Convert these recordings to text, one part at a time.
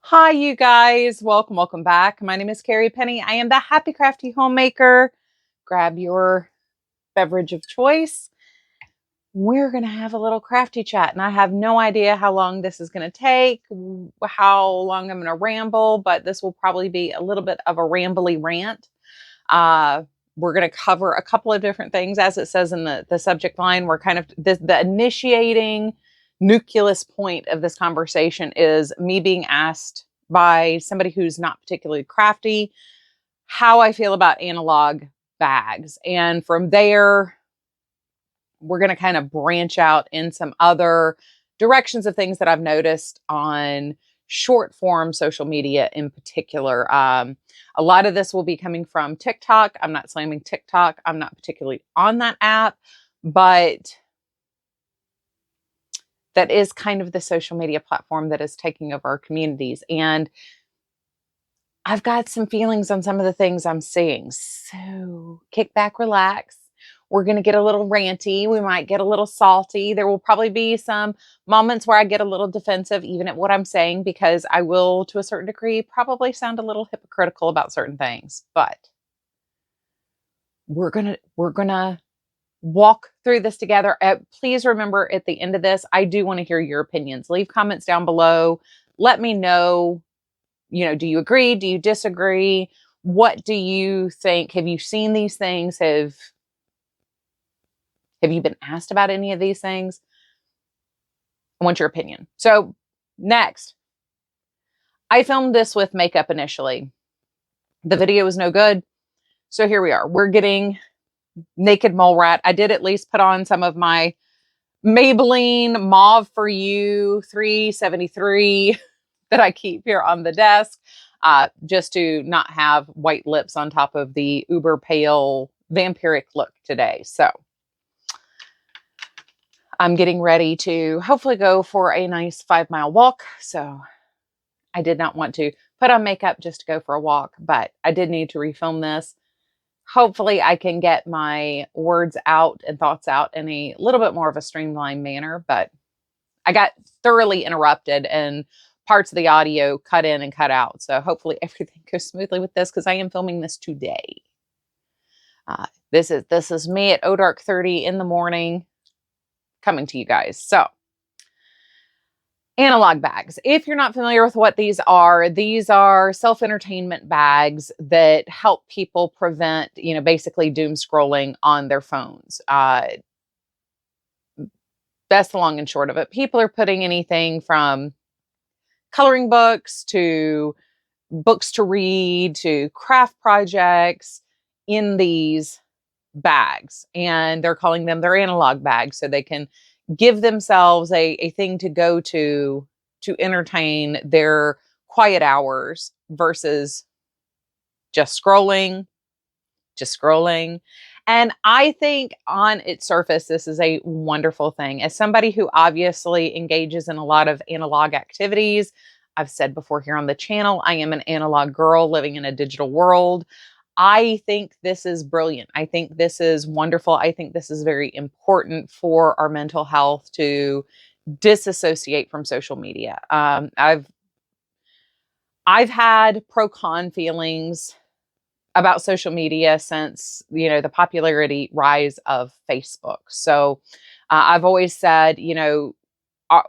Hi, you guys. Welcome back. My name is Carrie Penny. I am the Happy Crafty Homemaker. Grab your beverage of choice. We're going to have a little crafty chat, and I have no idea how long this is going to take, how long I'm going to ramble, but this will probably be a little bit of a rambly rant. Uh, we're going to cover a couple of different things. As it says in the subject line, we're kind of the initiating nucleus point of this conversation is me being asked by somebody who's not particularly crafty how I feel about analog bags. And from there, we're going to kind of branch out in some other directions of things that I've noticed on short form social media in particular. A lot of this will be coming from TikTok. I'm not slamming TikTok. I'm not particularly on that app, but that is kind of the social media platform that is taking over our communities. And I've got some feelings on some of the things I'm seeing. So kick back, relax. We're going to get a little ranty. We might get a little salty. There will probably be some moments where I get a little defensive, even at what I'm saying, because I will, to a certain degree, probably sound a little hypocritical about certain things. But we're gonna walk through this together. Please remember, at the end of this, I do want to hear your opinions. Leave comments down below. Let me know. Do you agree? Do you disagree? What do you think? Have you seen these things? Have you been asked about any of these things? I want your opinion. So next, I filmed this with makeup initially. The video was no good. So here we are. We're getting naked mole rat. I did at least put on some of my Maybelline Mauve for You 373 that I keep here on the desk, just to not have white lips on top of the uber pale vampiric look today. So I'm getting ready to hopefully go for a nice 5-mile walk. So I did not want to put on makeup just to go for a walk, but I did need to refilm this. Hopefully I can get my words out and thoughts out in a little bit more of a streamlined manner, but I got thoroughly interrupted and parts of the audio cut in and cut out. So hopefully everything goes smoothly with this, because I am filming this today. This is me at dark 30 in the morning coming to you guys. So analog bags. If you're not familiar with what these are self-entertainment bags that help people prevent, basically doom scrolling on their phones. That's the long and short of it. People are putting anything from coloring books to books to read to craft projects in these bags, and they're calling them their analog bags, so they can give themselves a thing to go to entertain their quiet hours versus just scrolling. And I think on its surface, this is a wonderful thing. As somebody who obviously engages in a lot of analog activities, I've said before here on the channel, I am an analog girl living in a digital world. I think this is brilliant. I think this is wonderful. I think this is very important for our mental health to disassociate from social media. I've had pro-con feelings about social media since, the popularity rise of Facebook. So I've always said,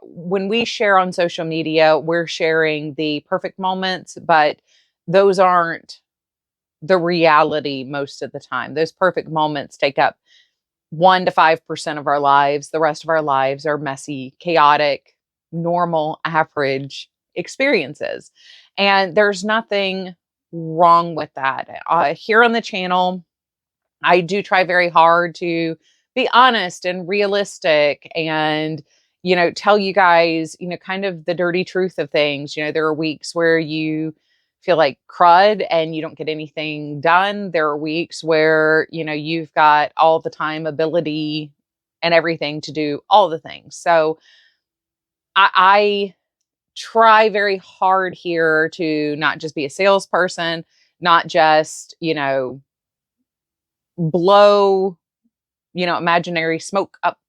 when we share on social media, we're sharing the perfect moments, but those aren't the reality most of the time. Those perfect moments take up 1 to 5% of our lives. The rest of our lives are messy, chaotic, normal, average experiences. And there's nothing wrong with that. Here on the channel, I do try very hard to be honest and realistic and, tell you guys, kind of the dirty truth of things. There are weeks where you feel like crud and you don't get anything done. There are weeks where, you've got all the time, ability, and everything to do all the things. So I try very hard here to not just be a salesperson, not just, blow, imaginary smoke up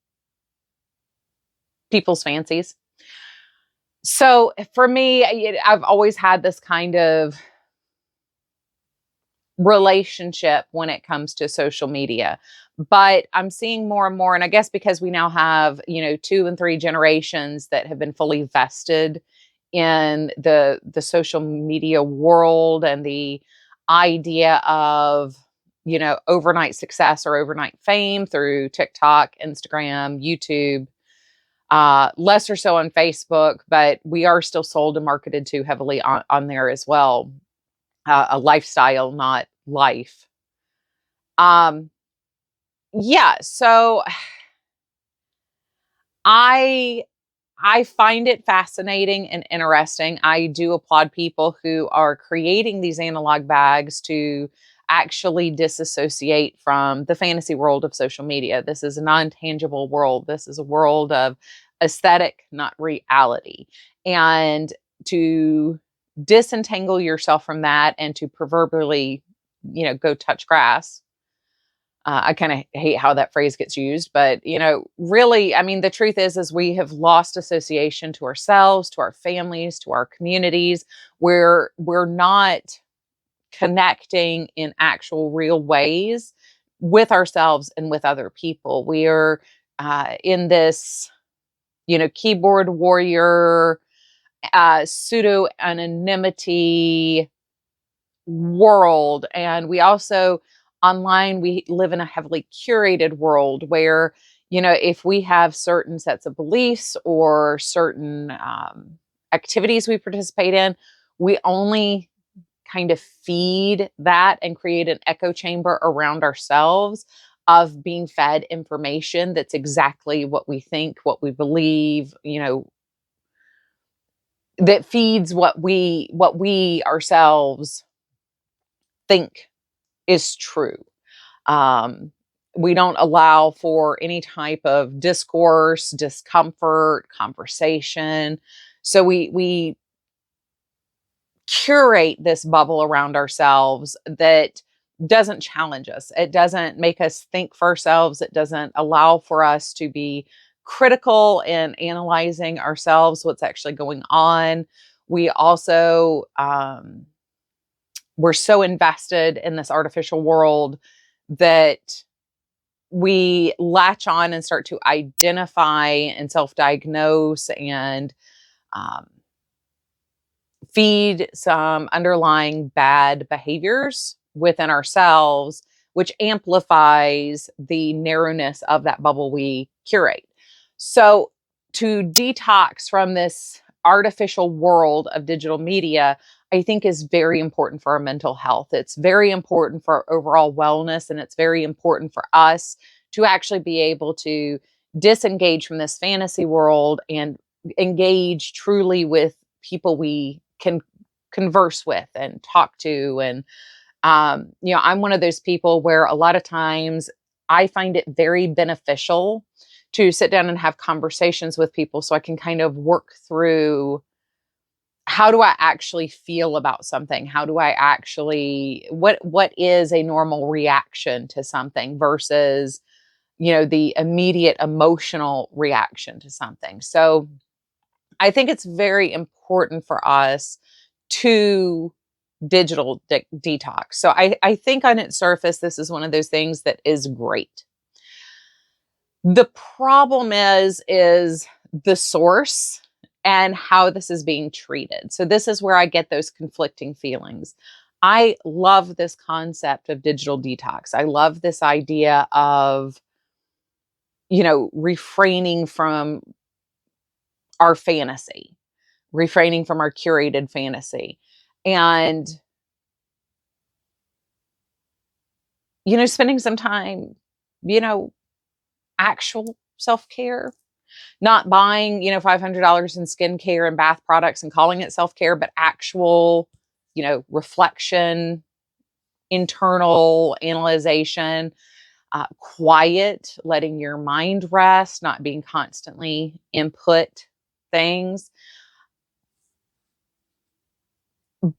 people's fancies. So for me, I've always had this kind of relationship when it comes to social media. But I'm seeing more and more, and I guess because we now have, 2 and 3 generations that have been fully vested in the social media world and the idea of, overnight success or overnight fame through TikTok, Instagram, YouTube, lesser so on Facebook, but we are still sold and marketed to heavily on there as well. A lifestyle, not life. Um, yeah, so I I find it fascinating and interesting. I do applaud people who are creating these analog bags to actually disassociate from the fantasy world of social media. This is a non-tangible world. This is a world of aesthetic, not reality. And to disentangle yourself from that and to proverbially, go touch grass. I kind of hate how that phrase gets used, but really, I mean, the truth is we have lost association to ourselves, to our families, to our communities. We're not connecting in actual real ways with ourselves and with other people. We are in this, keyboard warrior, pseudo anonymity world. And we also, online, we live in a heavily curated world where, if we have certain sets of beliefs or certain activities we participate in, we only kind of feed that and create an echo chamber around ourselves of being fed information that's exactly what we think, what we believe, that feeds what we ourselves think is true. Um, we don't allow for any type of discourse, discomfort, conversation. So we curate this bubble around ourselves that doesn't challenge us. It doesn't make us think for ourselves. It doesn't allow for us to be critical in analyzing ourselves, what's actually going on. We also, we're so invested in this artificial world that we latch on and start to identify and self-diagnose and um, feed some underlying bad behaviors within ourselves, which amplifies the narrowness of that bubble we curate. So, to detox from this artificial world of digital media, I think is very important for our mental health. It's very important for our overall wellness, and it's very important for us to actually be able to disengage from this fantasy world and engage truly with people we can converse with and talk to. And I'm one of those people where a lot of times I find it very beneficial to sit down and have conversations with people so I can kind of work through, how do I actually feel about something? How do I actually, what is a normal reaction to something versus, the immediate emotional reaction to something. So I think it's very important for us to detox. So I think on its surface, this is one of those things that is great. The problem is the source and how this is being treated. So this is where I get those conflicting feelings. I love this concept of digital detox. I love this idea of, refraining from our fantasy, refraining from our curated fantasy. And, spending some time, you know, actual self care, not buying, $500 in skincare and bath products and calling it self care, but actual, reflection, internal analyzation, quiet, letting your mind rest, not being constantly input things.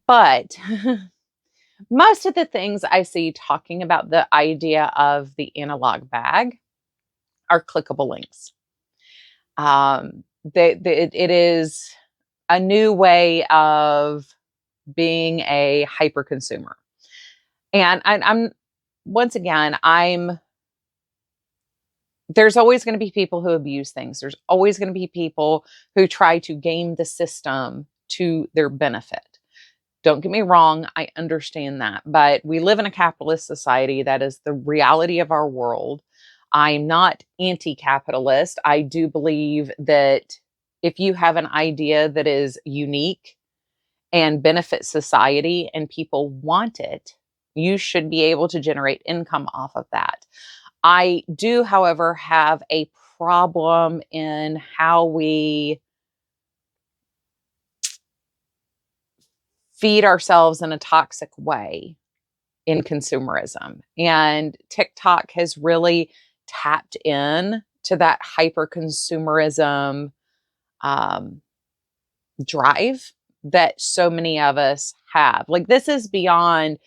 But most of the things I see talking about the idea of the analog bag are clickable links. It is a new way of being a hyper consumer. And I'm once again, there's always going to be people who abuse things. There's always going to be people who try to game the system to their benefit. Don't get me wrong, I understand that. But we live in a capitalist society. That is the reality of our world. I'm not anti-capitalist. I do believe that if you have an idea that is unique and benefits society and people want it, you should be able to generate income off of that. I do, however, have a problem in how we feed ourselves in a toxic way in consumerism. And TikTok has really tapped in to that hyper consumerism drive that so many of us have. Like, this is beyond,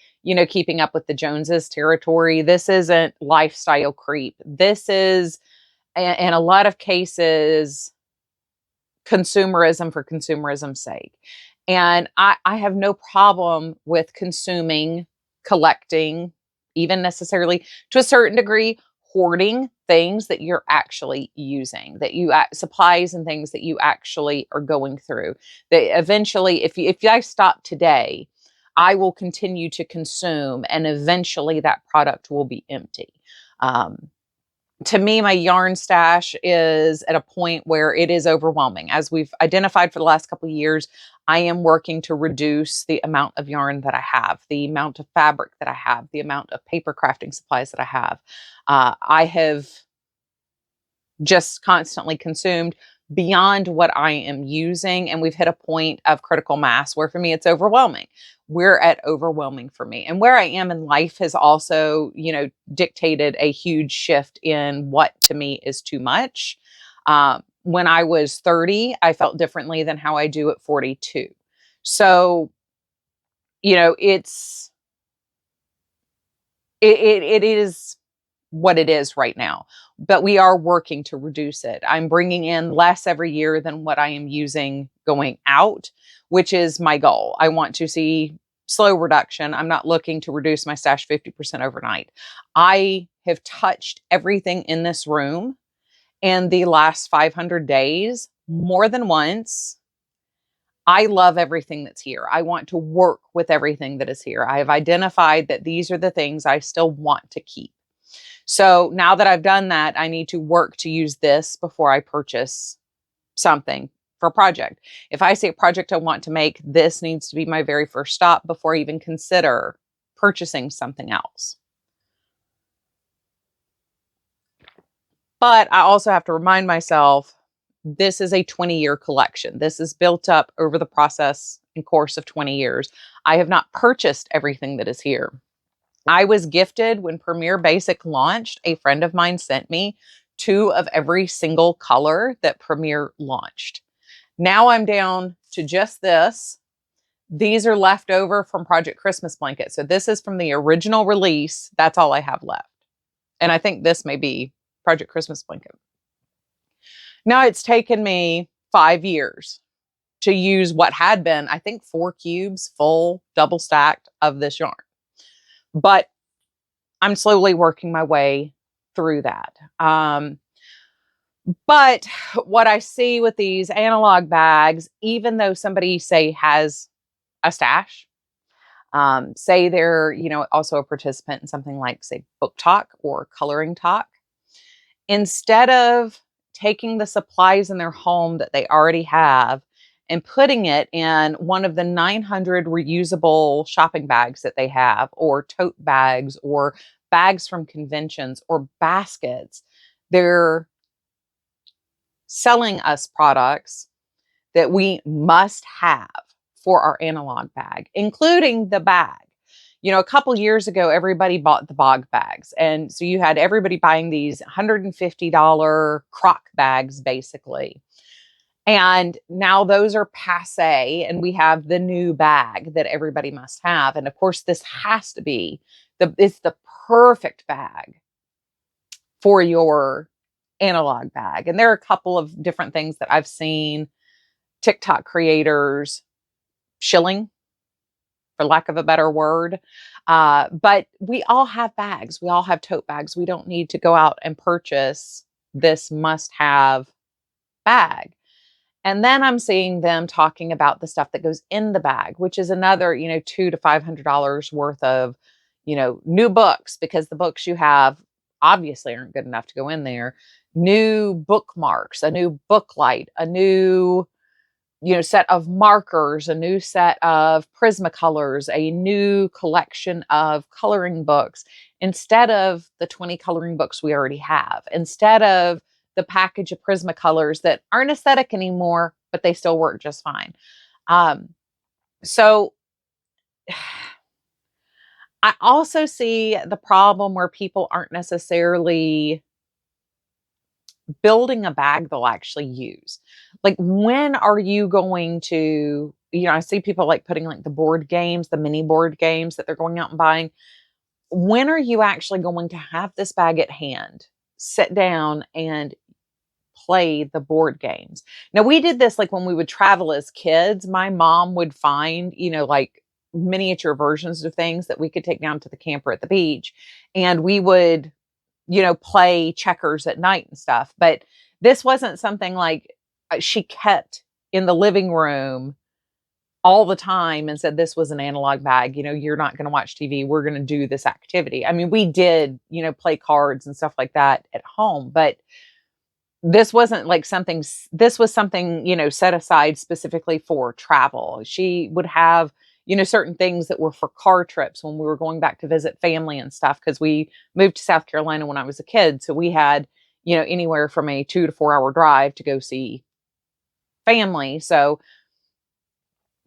keeping up with the Joneses territory. This isn't lifestyle creep. This is, in a lot of cases, consumerism for consumerism's sake. And I have no problem with consuming, collecting, even necessarily to a certain degree, hoarding things that you're actually using, that supplies and things that you actually are going through. That eventually, if I stop today, I will continue to consume, and eventually that product will be empty. To me, my yarn stash is at a point where it is overwhelming. As we've identified for the last couple of years, I am working to reduce the amount of yarn that I have, the amount of fabric that I have, the amount of paper crafting supplies that I have. I have just constantly consumed beyond what I am using. And we've hit a point of critical mass where for me, it's overwhelming. We're at overwhelming for me. And where I am in life has also, dictated a huge shift in what to me is too much. When I was 30, I felt differently than how I do at 42. So, it is what it is right now, but we are working to reduce it. I'm bringing in less every year than what I am using going out, which is my goal. I want to see slow reduction. I'm not looking to reduce my stash 50% overnight. I have touched everything in this room in the last 500 days more than once. I love everything that's here. I want to work with everything that is here. I have identified that these are the things I still want to keep. So now that I've done that, I need to work to use this before I purchase something for a project. If I see a project I want to make, this needs to be my very first stop before I even consider purchasing something else. But I also have to remind myself, this is a 20-year collection. This is built up over the process and course of 20 years. I have not purchased everything that is here. I was gifted when Premier Basic launched. A friend of mine sent me 2 of every single color that Premier launched. Now I'm down to just this. These are left over from Project Christmas Blanket. So this is from the original release. That's all I have left. And I think this may be Project Christmas Blanket. Now it's taken me 5 years to use what had been, I think, 4 cubes full, double stacked of this yarn. But I'm slowly working my way through that. But what I see with these analog bags, even though somebody, say, has a stash, say they're, also a participant in something like, say, Book-Tok or Coloring Talk, instead of taking the supplies in their home that they already have and putting it in one of the 900 reusable shopping bags that they have, or tote bags, or bags from conventions, or baskets, they're selling us products that we must have for our analog bag, including the bag. A couple years ago, everybody bought the bog bags. And so you had everybody buying these $150 crock bags, basically. And now those are passé, and we have the new bag that everybody must have. And of course, this has to be it's the perfect bag for your analog bag. And there are a couple of different things that I've seen TikTok creators shilling, for lack of a better word. But we all have bags. We all have tote bags. We don't need to go out and purchase this must have bag. And then I'm seeing them talking about the stuff that goes in the bag, which is another, $200 to $500 worth of, new books, because the books you have obviously aren't good enough to go in there. New bookmarks, a new book light, a new, set of markers, a new set of Prismacolors, a new collection of coloring books, instead of the 20 coloring books we already have, instead of the package of Prismacolors that aren't aesthetic anymore, but they still work just fine. So I also see the problem where people aren't necessarily building a bag they'll actually use. Like, when are you going to, I see people like putting like the board games, the mini board games that they're going out and buying. When are you actually going to have this bag at hand, sit down and play the board games? Now, we did this like when we would travel as kids. My mom would find, like miniature versions of things that we could take down to the camper at the beach, and we would, play checkers at night and stuff. But this wasn't something like she kept in the living room all the time and said this was an analog bag. You're not going to watch TV. We're going to do this activity. I mean, we did, play cards and stuff like that at home, but this wasn't like something, this was something, set aside specifically for travel. She would have, certain things that were for car trips when we were going back to visit family and stuff, because we moved to South Carolina when I was a kid. So we had, anywhere from a 2 to 4 hour drive to go see family. So,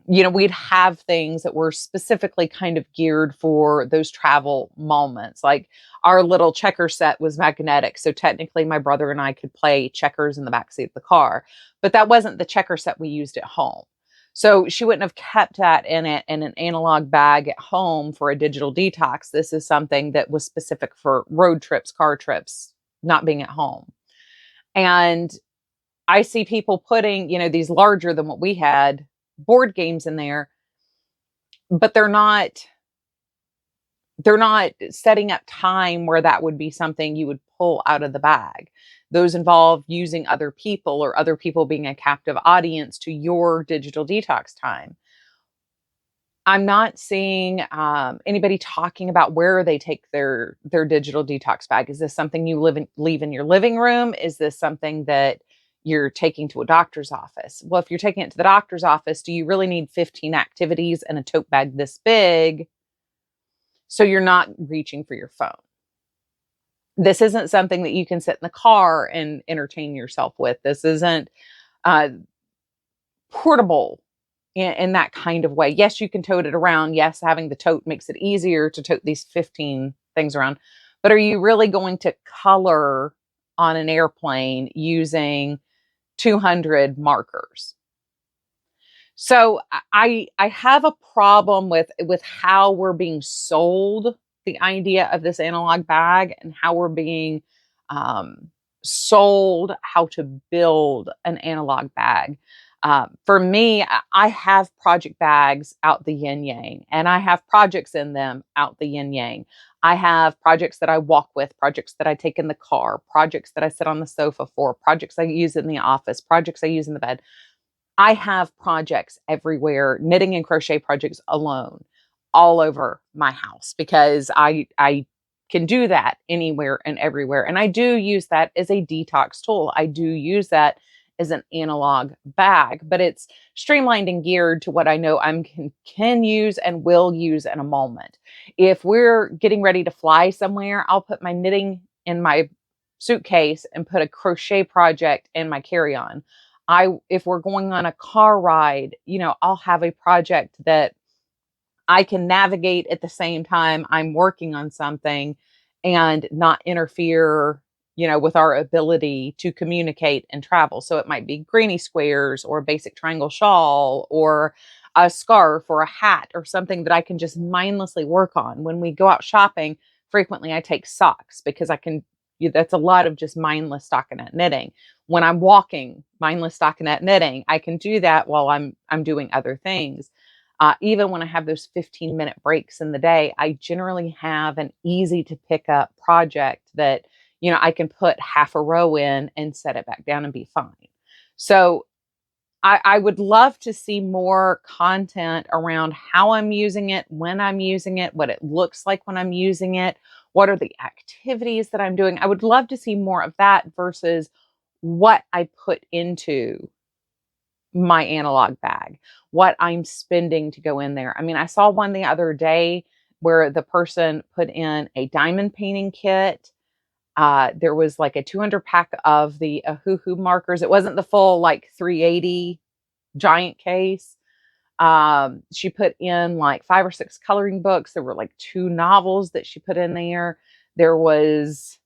we'd have things that were specifically kind of geared for those travel moments. Like our little checker set was magnetic. So technically my brother and I could play checkers in the backseat of the car, but that wasn't the checker set we used at home. So she wouldn't have kept that in an analog bag at home for a digital detox. This is something that was specific for road trips, car trips, not being at home. And I see people putting, these larger than what we had board games in there, but they're not setting up time where that would be something you would pull out of the bag. Those involve using other people, or other people being a captive audience to your digital detox time. I'm not seeing anybody talking about where they take their digital detox bag. Is this something you leave in your living room? Is this something that you're taking to a doctor's office? Well, if you're taking it to the doctor's office, do you really need 15 activities and a tote bag this big so you're not reaching for your phone? This isn't something that you can sit in the car and entertain yourself with. This isn't portable in that kind of way. Yes, you can tote it around. Yes, having the tote makes it easier to tote these 15 things around. But are you really going to color on an airplane using 200 markers? So I have a problem with how we're being sold the idea of this analog bag, and how we're being sold how to build an analog bag. For me, I have project bags out the yin yang, and I have projects in them out the yin yang. I have projects that I walk with, projects that I take in the car, projects that I sit on the sofa for, projects I use in the office, projects I use in the bed. I have projects everywhere, knitting and crochet projects alone, all over my house, because I can do that anywhere and everywhere. And I do use that as a detox tool. I do use that as an analog bag, but it's streamlined and geared to what I know I can use and will use in a moment. If we're getting ready to fly somewhere, I'll put my knitting in my suitcase and put a crochet project in my carry-on. If we're going on a car ride, I'll have a project that I can navigate at the same time I'm working on something and not interfere, with our ability to communicate and travel. So it might be greeny squares, or a basic triangle shawl, or a scarf, or a hat, or something that I can just mindlessly work on. When we go out shopping, frequently I take socks, because I can, That's a lot of just mindless stockinette knitting. When I'm walking, mindless stockinette knitting, I can do that while I'm doing other things. Even when I have those 15-minute breaks in the day, I generally have an easy to pick up project that, I can put half a row in and set it back down and be fine. So I would love to see more content around how I'm using it, when I'm using it, what it looks like when I'm using it, what are the activities that I'm doing. I would love to see more of that versus what I put into my analog bag, what I'm spending to go in there. I mean, I saw one the other day where the person put in a diamond painting kit. There was like a 200 pack of the Anyhoo markers. It wasn't the full like 380 giant case. She put in like 5 or 6 coloring books. There were like 2 novels that she put in there. There's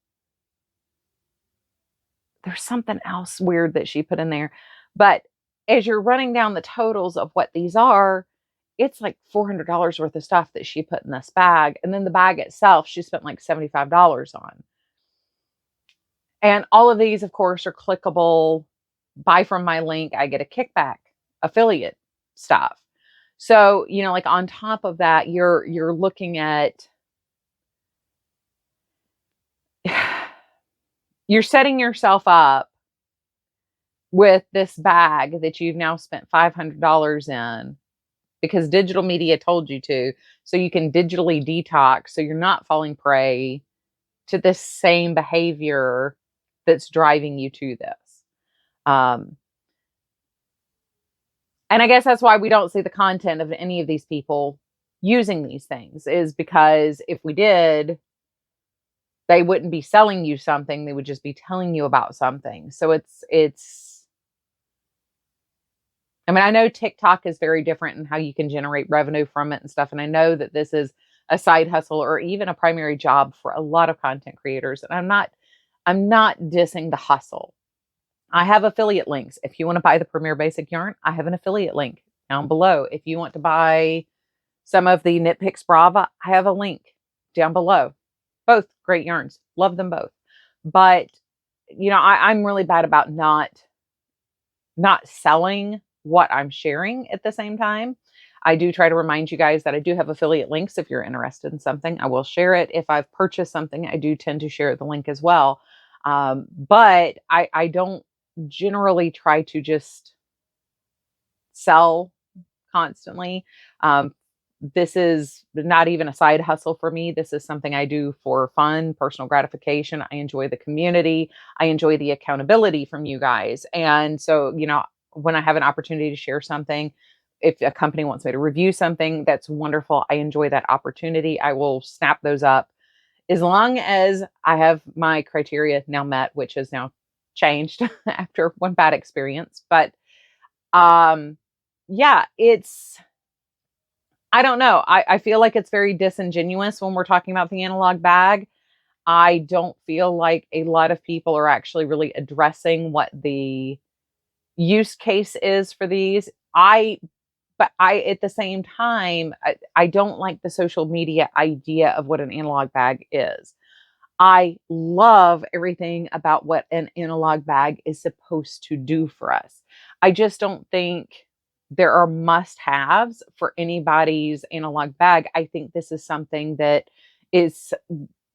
something else weird that she put in there. But as you're running down the totals of what these are, it's like $400 worth of stuff that she put in this bag. And then the bag itself, she spent like $75 on. And all of these, of course, are clickable. Buy from my link, I get a kickback, affiliate stuff. So, like on top of that, you're looking at you're setting yourself up with this bag that you've now spent $500 in because digital media told you to, so you can digitally detox so you're not falling prey to this same behavior that's driving you to this. And I guess that's why we don't see the content of any of these people using these things, is because if we did, they wouldn't be selling you something. They would just be telling you about something. So I mean, I know TikTok is very different in how you can generate revenue from it and stuff. And I know that this is a side hustle or even a primary job for a lot of content creators. And I'm not dissing the hustle. I have affiliate links. If you want to buy the Premier Basic yarn, I have an affiliate link down below. If you want to buy some of the Knit Picks Brava, I have a link down below. Both great yarns. Love them both. But, I'm really bad about not selling what I'm sharing at the same time. I do try to remind you guys that I do have affiliate links. If you're interested in something, I will share it. If I've purchased something, I do tend to share the link as well. But I don't generally try to just sell constantly. This is not even a side hustle for me. This is something I do for fun, personal gratification. I enjoy the community. I enjoy the accountability from you guys. And so, when I have an opportunity to share something, if a company wants me to review something, that's wonderful. I enjoy that opportunity. I will snap those up as long as I have my criteria now met, which has now changed after one bad experience. But yeah, I don't know. I feel like it's very disingenuous when we're talking about the analog bag. I don't feel like a lot of people are actually really addressing what the use case is for these. But at the same time, I don't like the social media idea of what an analog bag is. I love everything about what an analog bag is supposed to do for us. I just don't think there are must-haves for anybody's analog bag. I think this is something that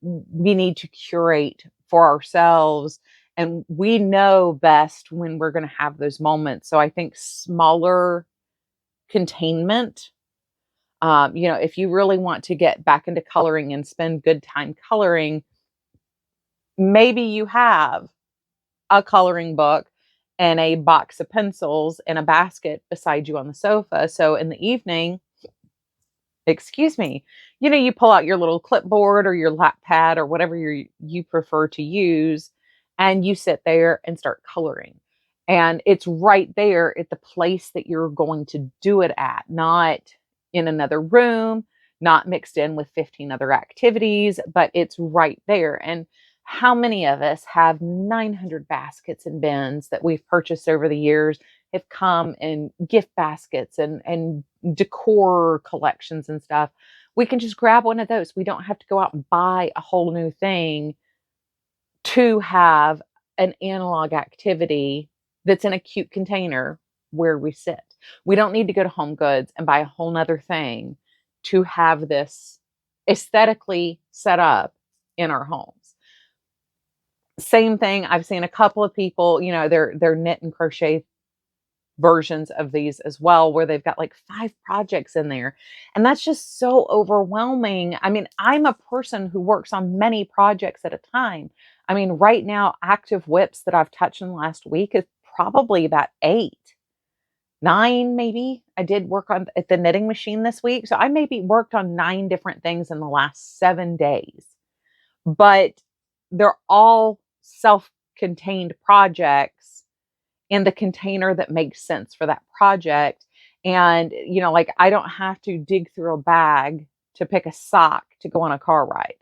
we need to curate for ourselves, and we know best when we're going to have those moments. So I think smaller containment. If you really want to get back into coloring and spend good time coloring, maybe you have a coloring book and a box of pencils and a basket beside you on the sofa. So in the evening, you pull out your little clipboard or your lap pad or whatever you prefer to use, and you sit there and start coloring. And it's right there at the place that you're going to do it at, not in another room, not mixed in with 15 other activities, but it's right there. And how many of us have 900 baskets and bins that we've purchased over the years, have come in gift baskets and decor collections and stuff? We can just grab one of those. We don't have to go out and buy a whole new thing to have an analog activity that's in a cute container where we sit. We don't need to go to Home Goods and buy a whole nother thing to have this aesthetically set up in our homes. Same thing, I've seen a couple of people, they're knit and crochet versions of these as well, where they've got like 5 projects in there. And that's just so overwhelming. I mean, I'm a person who works on many projects at a time. I mean, right now, active WIPs that I've touched in the last week is probably about 8, 9 maybe. I did work on at the knitting machine this week. So I maybe worked on 9 different things in the last 7 days. But they're all self-contained projects in the container that makes sense for that project. And, like I don't have to dig through a bag to pick a sock to go on a car ride.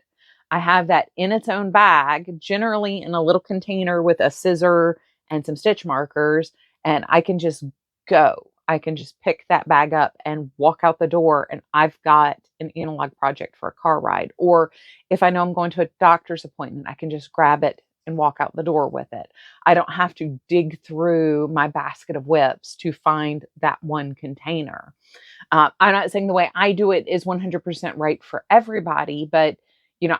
I have that in its own bag, generally in a little container with a scissor and some stitch markers, and I can just go. I can just pick that bag up and walk out the door, and I've got an analog project for a car ride. Or if I know I'm going to a doctor's appointment, I can just grab it and walk out the door with it. I don't have to dig through my basket of WIPs to find that one container. I'm not saying the way I do it is 100% right for everybody, but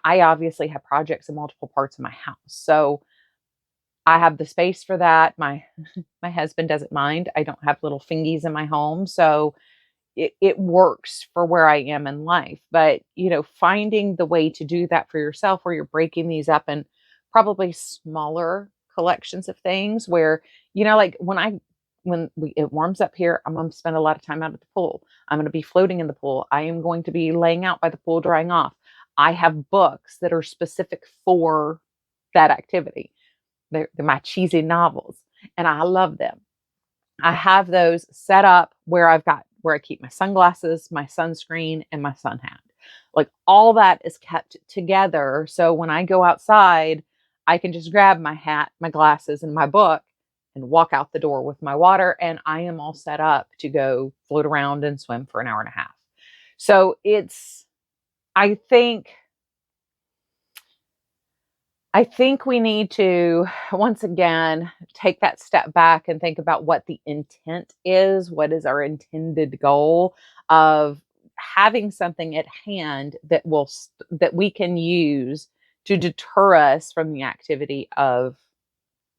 I obviously have projects in multiple parts of my house. So I have the space for that. My husband doesn't mind. I don't have little fingies in my home. So it works for where I am in life. But, finding the way to do that for yourself where you're breaking these up in probably smaller collections of things where, like it warms up here, I'm going to spend a lot of time out at the pool. I'm going to be floating in the pool. I am going to be laying out by the pool, drying off. I have books that are specific for that activity. They're my cheesy novels, and I love them. I have those set up where I keep my sunglasses, my sunscreen, and my sun hat. Like all that is kept together. So when I go outside, I can just grab my hat, my glasses, and my book and walk out the door with my water. And I am all set up to go float around and swim for an hour and a half. So I think we need to, once again, take that step back and think about what the intent is. What is our intended goal of having something at hand that that we can use to deter us from the activity of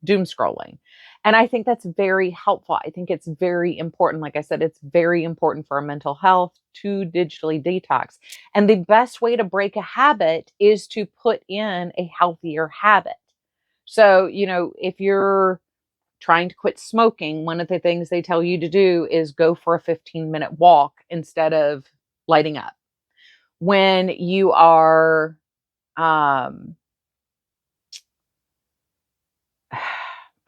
doom scrolling. And I think that's very helpful. I think it's very important. Like I said, it's very important for our mental health to digitally detox. And the best way to break a habit is to put in a healthier habit. So, if you're trying to quit smoking, one of the things they tell you to do is go for a 15-minute walk instead of lighting up. When you are, I'm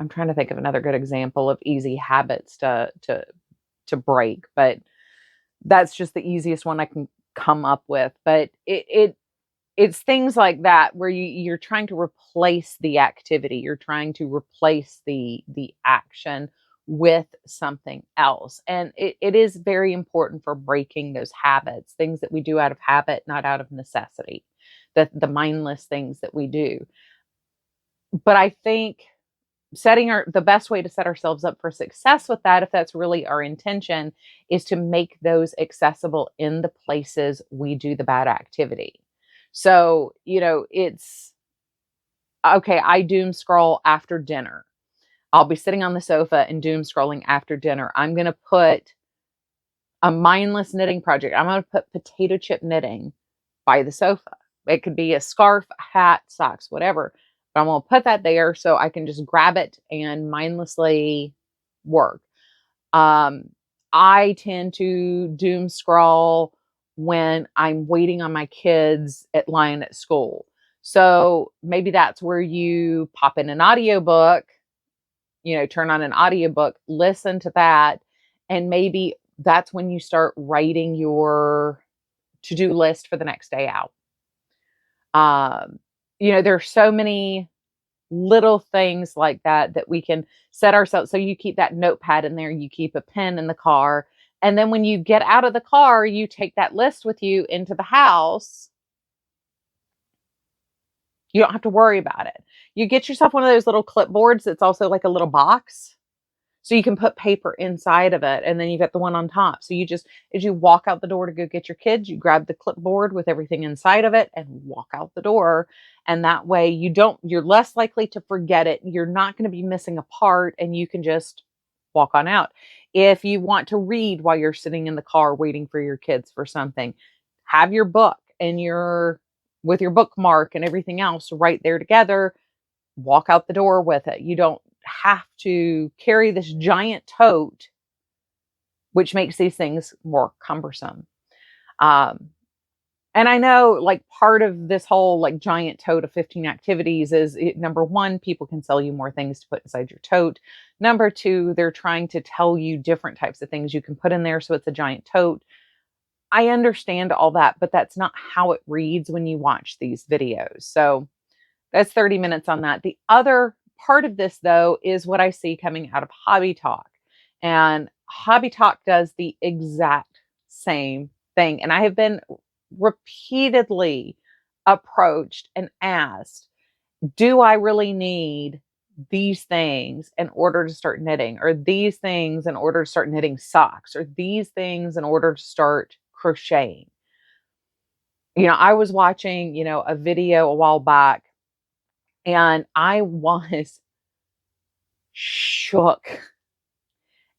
trying to think of another good example of easy habits to break, but that's just the easiest one I can come up with. But it's things like that where you're trying to replace the activity, you're trying to replace the action with something else. And it is very important for breaking those habits, things that we do out of habit, not out of necessity, the mindless things that we do. But I think the best way to set ourselves up for success with that, if that's really our intention, is to make those accessible in the places we do the bad activity. So, it's okay. I doom scroll after dinner. I'll be sitting on the sofa and doom scrolling after dinner. I'm going to put a mindless knitting project. I'm going to put potato chip knitting by the sofa. It could be a scarf, hat, socks, whatever. But I'm going to put that there so I can just grab it and mindlessly work. I tend to doom scroll when I'm waiting on my kids at line at school. So maybe that's where you pop in an audiobook, turn on an audiobook, listen to that. And maybe that's when you start writing your to-do list for the next day out. There's so many little things like that we can set ourselves. So you keep that notepad in there, you keep a pen in the car. And then when you get out of the car, you take that list with you into the house. You don't have to worry about it. You get yourself one of those little clipboards that's also like a little box. So you can put paper inside of it, and then you got the one on top. So you just, as you walk out the door to go get your kids, you grab the clipboard with everything inside of it and walk out the door. And that way you're less likely to forget it. You're not going to be missing a part, and you can just walk on out. If you want to read while you're sitting in the car waiting for your kids for something, have your book and with your bookmark and everything else right there together. Walk out the door with it. You don't have to carry this giant tote, which makes these things more cumbersome. Um, and I know like part of this whole like giant tote of 15 activities is number one, people can sell you more things to put inside your tote. Number two, they're trying to tell you different types of things you can put in there. So it's a giant tote. I understand all that, but that's not how it reads when you watch these videos. So that's 30 minutes on that. The other part of this, though, is what I see coming out of Hobby-Tok. And Hobby-Tok does the exact same thing. And I have been repeatedly approached and asked, do I really need these things in order to start knitting, or these things in order to start knitting socks, or these things in order to start crocheting? I was watching, a video a while back, and I was shook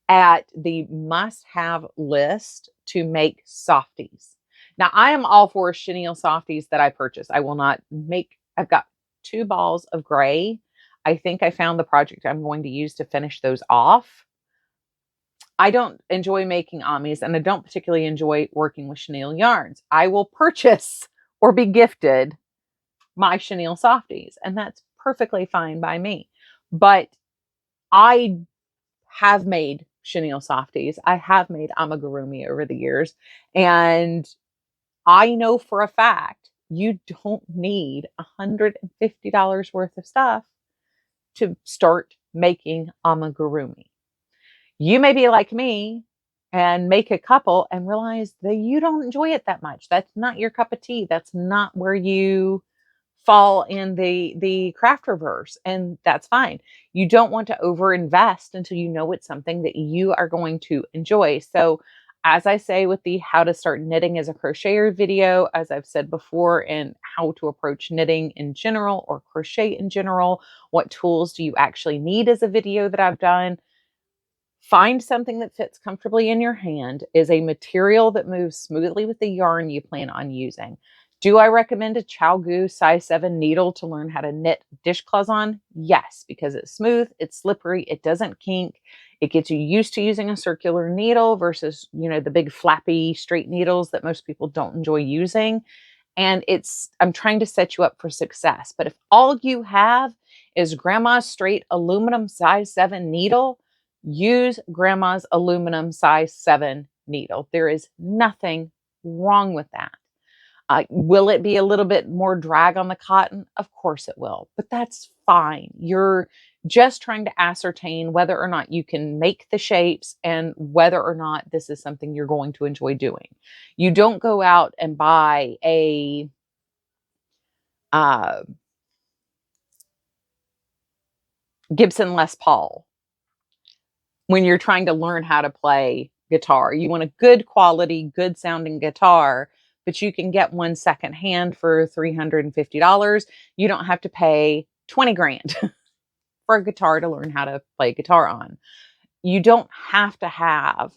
at the must-have list to make softies. Now, I am all for chenille softies that I purchase. I will not make, I've got 2 balls of gray. I think I found the project I'm going to use to finish those off. I don't enjoy making amis, and I don't particularly enjoy working with chenille yarns. I will purchase or be gifted my chenille softies, and that's perfectly fine by me. But I have made chenille softies. I have made amigurumi over the years, and I know for a fact you don't need $150 worth of stuff to start making amigurumi. You may be like me and make a couple and realize that you don't enjoy it that much. That's not your cup of tea. That's not where you fall in the craft reverse, and that's fine. You don't want to overinvest until you know it's something that you are going to enjoy. So as I say with the how to start knitting as a crocheter video, as I've said before, and how to approach knitting in general or crochet in general, what tools do you actually need as a video that I've done? Find something that fits comfortably in your hand, is a material that moves smoothly with the yarn you plan on using. Do I recommend a ChiaoGoo size 7 needle to learn how to knit dishcloths on? Yes, because it's smooth, it's slippery, it doesn't kink. It gets you used to using a circular needle versus, the big flappy straight needles that most people don't enjoy using. And I'm trying to set you up for success. But if all you have is grandma's straight aluminum size 7 needle, use grandma's aluminum size 7 needle. There is nothing wrong with that. Will it be a little bit more drag on the cotton? Of course it will, but that's fine. You're just trying to ascertain whether or not you can make the shapes and whether or not this is something you're going to enjoy doing. You don't go out and buy a uh, Gibson Les Paul when you're trying to learn how to play guitar. You want a good quality, good sounding guitar, but you can get one secondhand for $350. You don't have to pay 20 grand for a guitar to learn how to play guitar on. You don't have to have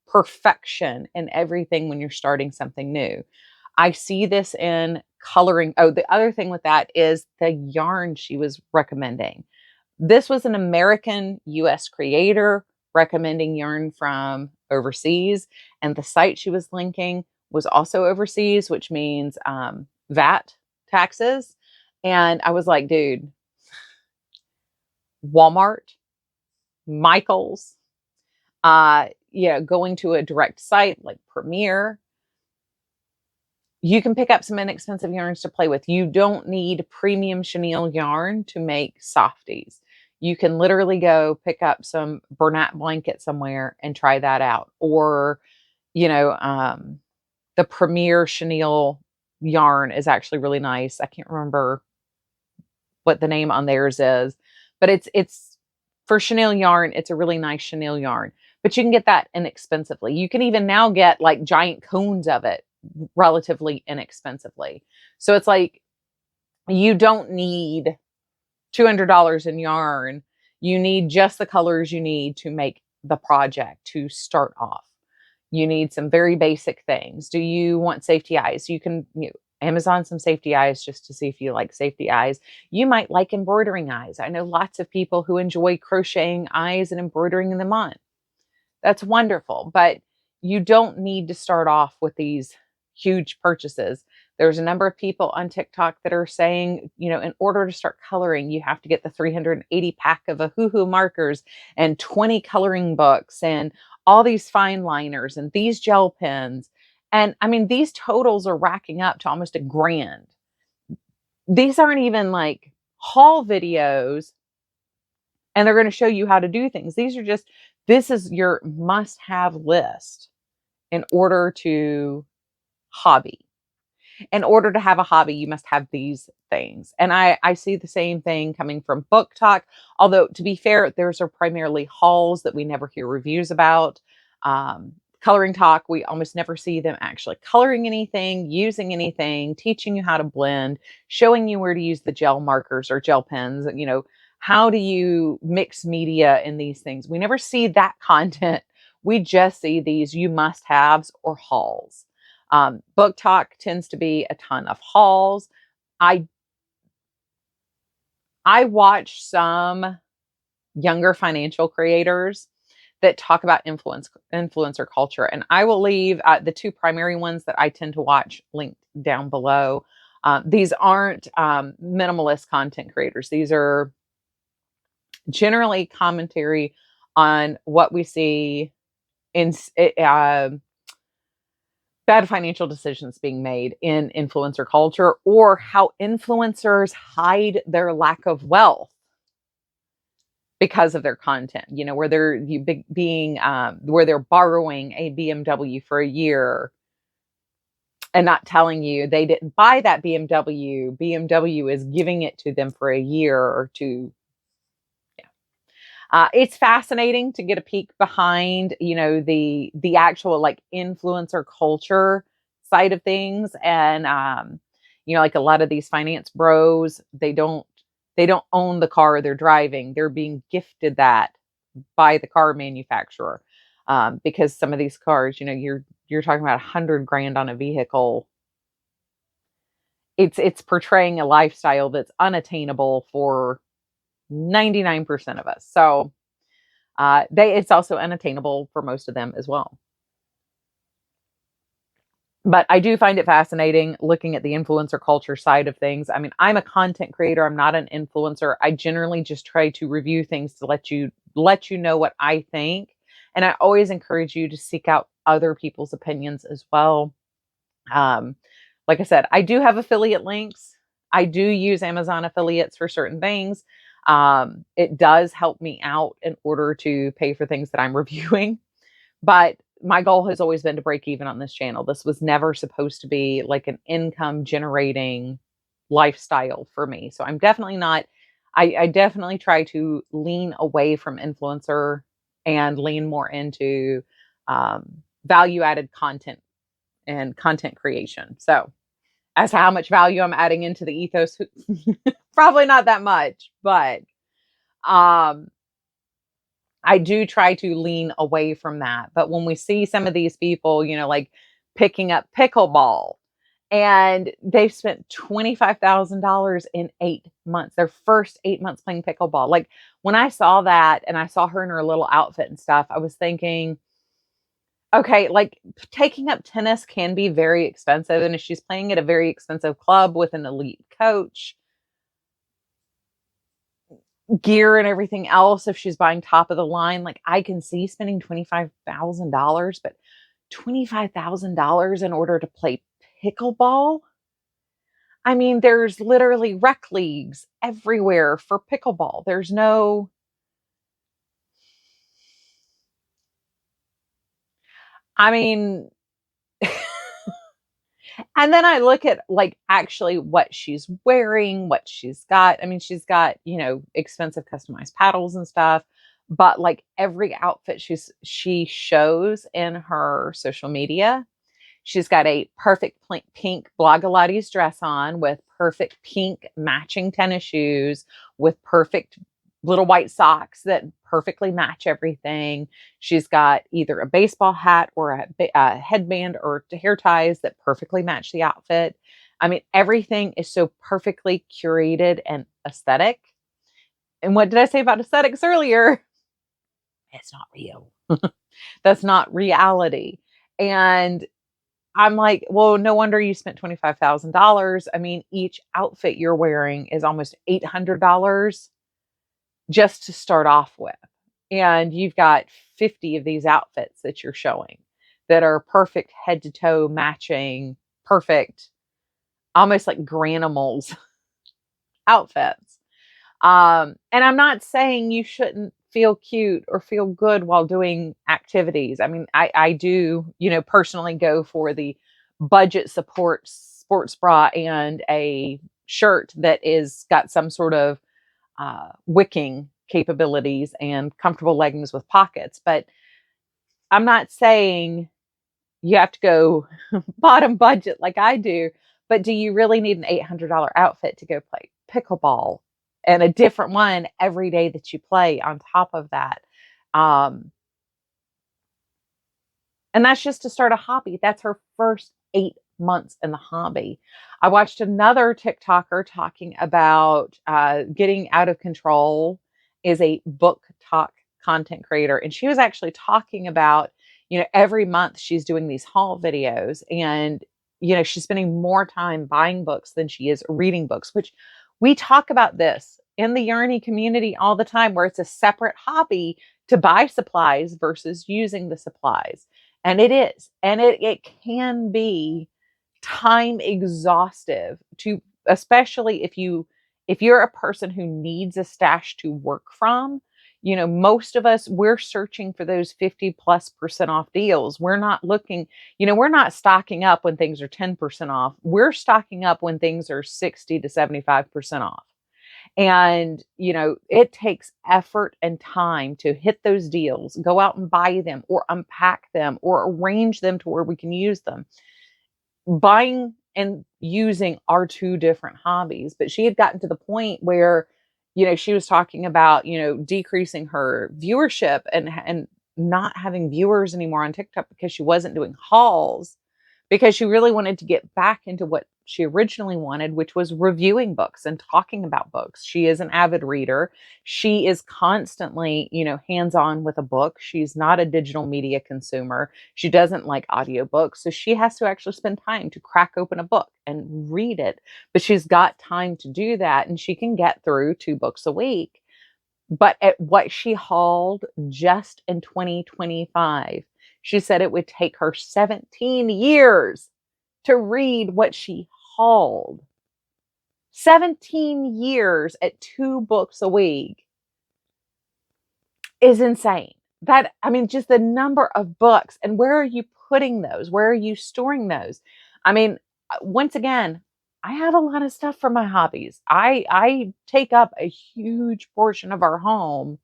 perfection in everything when you're starting something new. I see this in coloring. Oh, the other thing with that is the yarn she was recommending. This was an American US creator recommending yarn from overseas, and the site she was linking was also overseas, which means VAT taxes. And I was like, dude, Walmart, Michael's, going to a direct site like Premier, you can pick up some inexpensive yarns to play with. You don't need premium chenille yarn to make softies. You can literally go pick up some Bernat blanket somewhere and try that out. Or, the Premier chenille yarn is actually really nice. I can't remember what the name on theirs is, but it's for chenille yarn. It's a really nice chenille yarn, but you can get that inexpensively. You can even now get like giant cones of it relatively inexpensively. So it's like you don't need $200 in yarn. You need just the colors you need to make the project to start off. You need some very basic things. Do you want safety eyes? You can Amazon some safety eyes just to see if you like safety eyes. You might like embroidering eyes. I know lots of people who enjoy crocheting eyes and embroidering them on. That's wonderful, but you don't need to start off with these huge purchases. There's a number of people on TikTok that are saying, in order to start coloring, you have to get the 380 pack of Anyhoo markers and 20 coloring books and all these fine liners and these gel pens. And I mean, these totals are racking up to almost $1,000. These aren't even like haul videos and they're going to show you how to do things. This is your must have list in order to hobby. In order to have a hobby, you must have these things. And I see the same thing coming from Book-Tok. Although, to be fair, theirs are primarily hauls that we never hear reviews about. Coloring Talk, we almost never see them actually coloring anything, using anything, teaching you how to blend, showing you where to use the gel markers or gel pens. How do you mix media in these things? We never see that content. We just see these you must haves or hauls. Book-Tok tends to be a ton of hauls. I watch some younger financial creators that talk about influencer culture, and I will leave the two primary ones that I tend to watch linked down below. These aren't minimalist content creators. These are generally commentary on what we see in bad financial decisions being made in influencer culture, or how influencers hide their lack of wealth because of their content, where they're where they're borrowing a BMW for a year and not telling you they didn't buy that BMW. BMW is giving it to them for a year or two. It's fascinating to get a peek behind, the actual like influencer culture side of things, and like a lot of these finance bros, they don't own the car they're driving; they're being gifted that by the car manufacturer, because some of these cars, you're talking about $100,000 on a vehicle. It's portraying a lifestyle that's unattainable for 99% of us. So it's also unattainable for most of them as well. But I do find it fascinating looking at the influencer culture side of things. I mean, I'm a content creator. I'm not an influencer. I generally just try to review things to let you know what I think. And I always encourage you to seek out other people's opinions as well. Like I said, I do have affiliate links. I do use Amazon affiliates for certain things. It does help me out in order to pay for things that I'm reviewing. But my goal has always been to break even on this channel. This was never supposed to be like an income generating lifestyle for me. So I'm definitely not, I definitely try to lean away from influencer and lean more into value added content and content creation. So as to how much value I'm adding into the ethos, probably not that much, but I do try to lean away from that. But when we see some of these people, like picking up pickleball, and they've spent $25,000 in 8 months, their first 8 months playing pickleball. Like when I saw that and I saw her in her little outfit and stuff, I was thinking, okay, like taking up tennis can be very expensive. And if she's playing at a very expensive club with an elite coach, gear and everything else, if she's buying top of the line, like I can see spending $25,000, but $25,000 in order to play pickleball? I mean, there's literally rec leagues everywhere for pickleball. There's no, I mean, And then I look at like actually what she's wearing, what she's got. I mean, she's got, expensive customized paddles and stuff, but like every outfit she shows in her social media, she's got a perfect pink Blogilates dress on with perfect pink matching tennis shoes with perfect little white socks that perfectly match everything. She's got either a baseball hat or a headband or hair ties that perfectly match the outfit. I mean, everything is so perfectly curated and aesthetic. And what did I say about aesthetics earlier? It's not real. That's not reality. And I'm like, well, no wonder you spent $25,000. I mean, each outfit you're wearing is almost $800 just to start off with. And you've got 50 of these outfits that you're showing that are perfect head to toe matching, perfect, almost like Granimals outfits. And I'm not saying you shouldn't feel cute or feel good while doing activities. I mean, I do, personally go for the budget support sports bra and a shirt that is got some sort of wicking capabilities and comfortable leggings with pockets. But I'm not saying you have to go bottom budget like I do, but do you really need an $800 outfit to go play pickleball and a different one every day that you play on top of that? Um, and that's just to start a hobby. That's her first 8 months in the hobby. I watched another TikToker talking about getting out of control is a book talk content creator. And she was actually talking about, every month she's doing these haul videos and, she's spending more time buying books than she is reading books, which we talk about this in the Yarny community all the time, where it's a separate hobby to buy supplies versus using the supplies. And it is. And it can be time exhaustive to, especially if you're a person who needs a stash to work from. Most of us, we're searching for those 50+% off deals. We're not looking, we're not stocking up when things are 10% off. We're stocking up when things are 60 to 75% off. And, it takes effort and time to hit those deals, go out and buy them or unpack them or arrange them to where we can use them. Buying and using are two different hobbies, but she had gotten to the point where, she was talking about, decreasing her viewership and not having viewers anymore on TikTok because she wasn't doing hauls, because she really wanted to get back into what she originally wanted, which was reviewing books and talking about books. She is an avid reader. She is constantly, hands-on with a book. She's not a digital media consumer. She doesn't like audiobooks. So she has to actually spend time to crack open a book and read it. But she's got time to do that, and she can get through 2 books a week. But at what she hauled just in 2025, she said it would take her 17 years to read what she hauled. 17 years at 2 books a week is insane. Just the number of books, and where are you putting those? Where are you storing those? Once again, I have a lot of stuff for my hobbies. I take up a huge portion of our home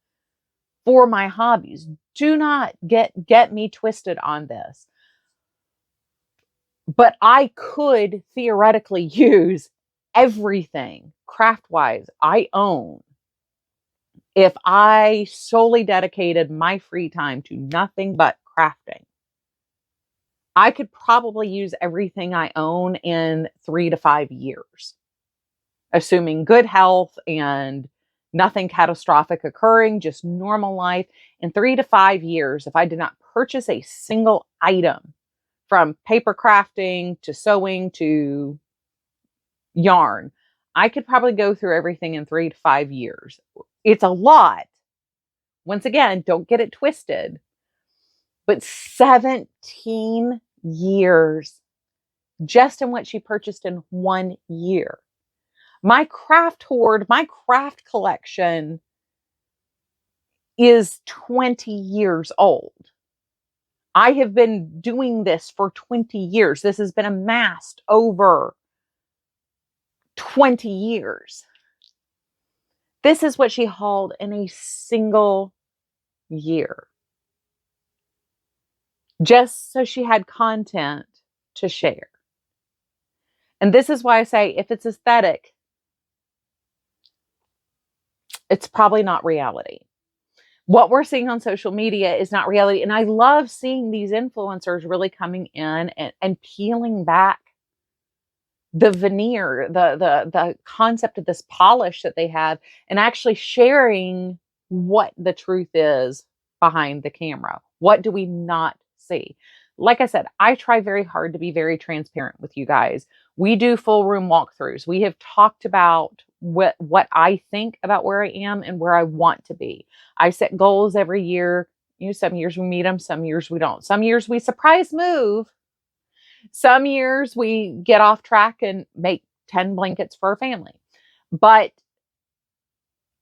for my hobbies. Do not get me twisted on this. But I could theoretically use everything craft-wise I own if I solely dedicated my free time to nothing but crafting. I could probably use everything I own in 3 to 5 years, assuming good health and nothing catastrophic occurring, just normal life. In 3 to 5 years, if I did not purchase a single item, from paper crafting to sewing to yarn, I could probably go through everything in 3 to 5 years. It's a lot. Once again, don't get it twisted. But 17 years just in what she purchased in 1 year. My craft hoard, my craft collection is 20 years old. I have been doing this for 20 years. This has been amassed over 20 years. This is what she hauled in a single year. Just so she had content to share. And this is why I say if it's aesthetic, it's probably not reality. What we're seeing on social media is not reality. And I love seeing these influencers really coming in and peeling back the veneer, the concept of this polish that they have, and actually sharing what the truth is behind the camera. What do we not see? Like I said, I try very hard to be very transparent with you guys. We do full room walkthroughs. We have talked about what I think about where I am and where I want to be. I set goals every year. Some years we meet them, some years we don't. Some years we surprise move. Some years we get off track and make 10 blankets for a family. But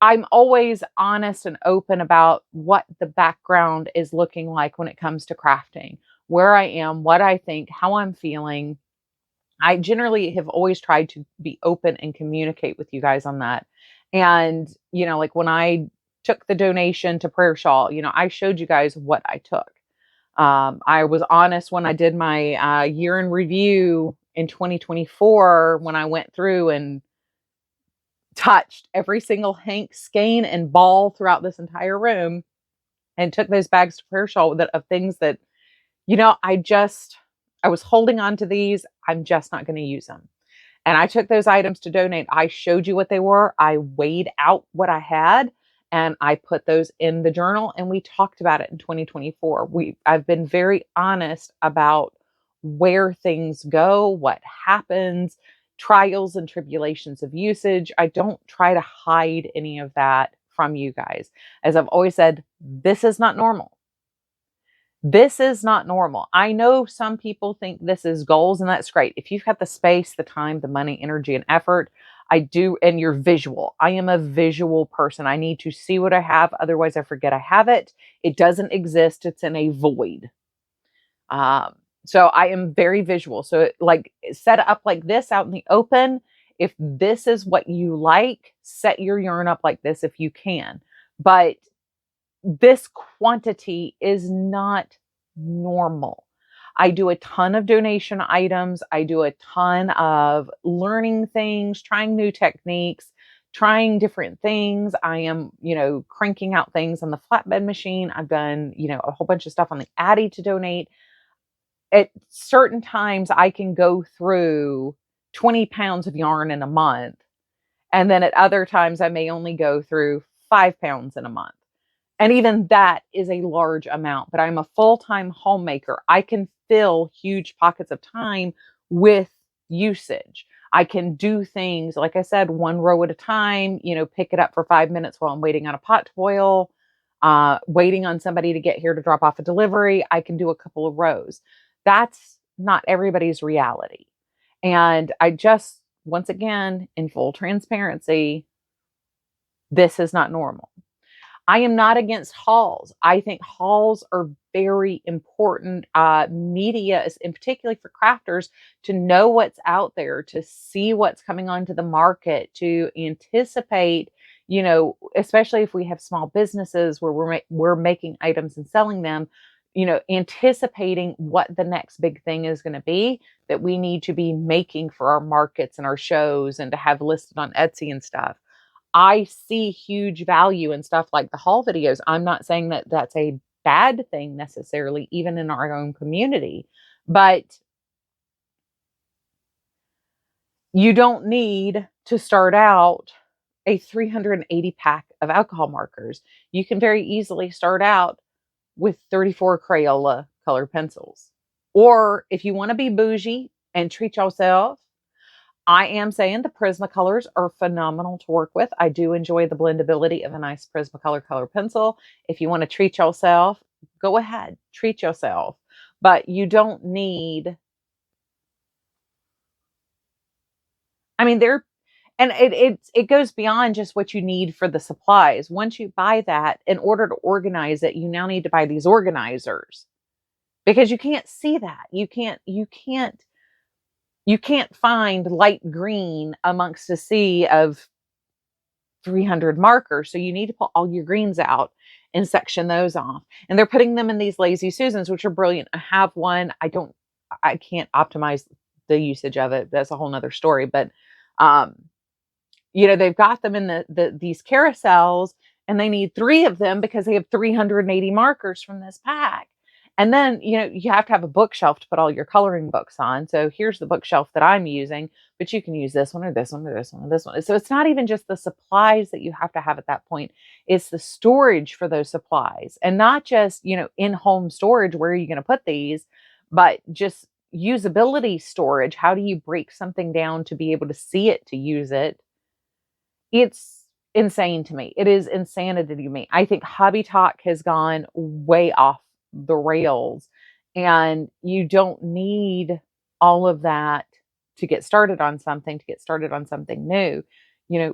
I'm always honest and open about what the background is looking like when it comes to crafting, where I am, what I think, how I'm feeling. I generally have always tried to be open and communicate with you guys on that. And, like when I took the donation to Prayer Shawl, I showed you guys what I took. I was honest when I did my year in review in 2024, when I went through and touched every single hank, skein, and ball throughout this entire room and took those bags to Prayer Shawl of things that, I was holding on to these. I'm just not going to use them. And I took those items to donate. I showed you what they were. I weighed out what I had and I put those in the journal and we talked about it in 2024. I've been very honest about where things go, what happens, trials and tribulations of usage. I don't try to hide any of that from you guys. As I've always said, this is not normal. This is not normal. I know some people think this is goals, and that's great. If you've got the space, the time, the money, energy, and effort, I do, and you're visual. I am a visual person. I need to see what I have. Otherwise, I forget I have it. It doesn't exist. It's in a void. So I am very visual. So like set up like this out in the open. If this is what you like, set your yarn up like this if you can. But this quantity is not normal. I do a ton of donation items. I do a ton of learning things, trying new techniques, trying different things. I am, cranking out things on the flatbed machine. I've done, a whole bunch of stuff on the Addy to donate. At certain times, I can go through 20 pounds of yarn in a month. And then at other times, I may only go through 5 pounds in a month. And even that is a large amount, but I'm a full-time homemaker. I can fill huge pockets of time with usage. I can do things, like I said, one row at a time, pick it up for 5 minutes while I'm waiting on a pot to boil, waiting on somebody to get here to drop off a delivery. I can do a couple of rows. That's not everybody's reality. And I just, once again, in full transparency, this is not normal. I am not against hauls. I think hauls are very important media, in particularly for crafters, to know what's out there, to see what's coming onto the market, to anticipate, especially if we have small businesses where we're making items and selling them, anticipating what the next big thing is going to be that we need to be making for our markets and our shows and to have listed on Etsy and stuff. I see huge value in stuff like the haul videos. I'm not saying that that's a bad thing necessarily, even in our own community, but you don't need to start out a 380 pack of alcohol markers. You can very easily start out with 34 Crayola color pencils. Or if you want to be bougie and treat yourself, I am saying the Prismacolors are phenomenal to work with. I do enjoy the blendability of a nice Prismacolor color pencil. If you want to treat yourself, go ahead, treat yourself. But you don't need, and it goes beyond just what you need for the supplies. Once you buy that, in order to organize it, you now need to buy these organizers because you can't see that. You can't find light green amongst a sea of 300 markers. So you need to pull all your greens out and section those off. And they're putting them in these lazy Susans, which are brilliant. I have one. I can't optimize the usage of it. That's a whole nother story. But, um, they've got them in these carousels, and they need 3 of them because they have 380 markers from this pack. And then, you have to have a bookshelf to put all your coloring books on. So here's the bookshelf that I'm using, but you can use this one or this one or this one or this one. So it's not even just the supplies that you have to have at that point. It's the storage for those supplies, and not just, in-home storage. Where are you going to put these? But just usability storage. How do you break something down to be able to see it, to use it? It's insane to me. It is insanity to me. I think Hobby-Tok has gone way off the rails, and you don't need all of that to get started on something, new.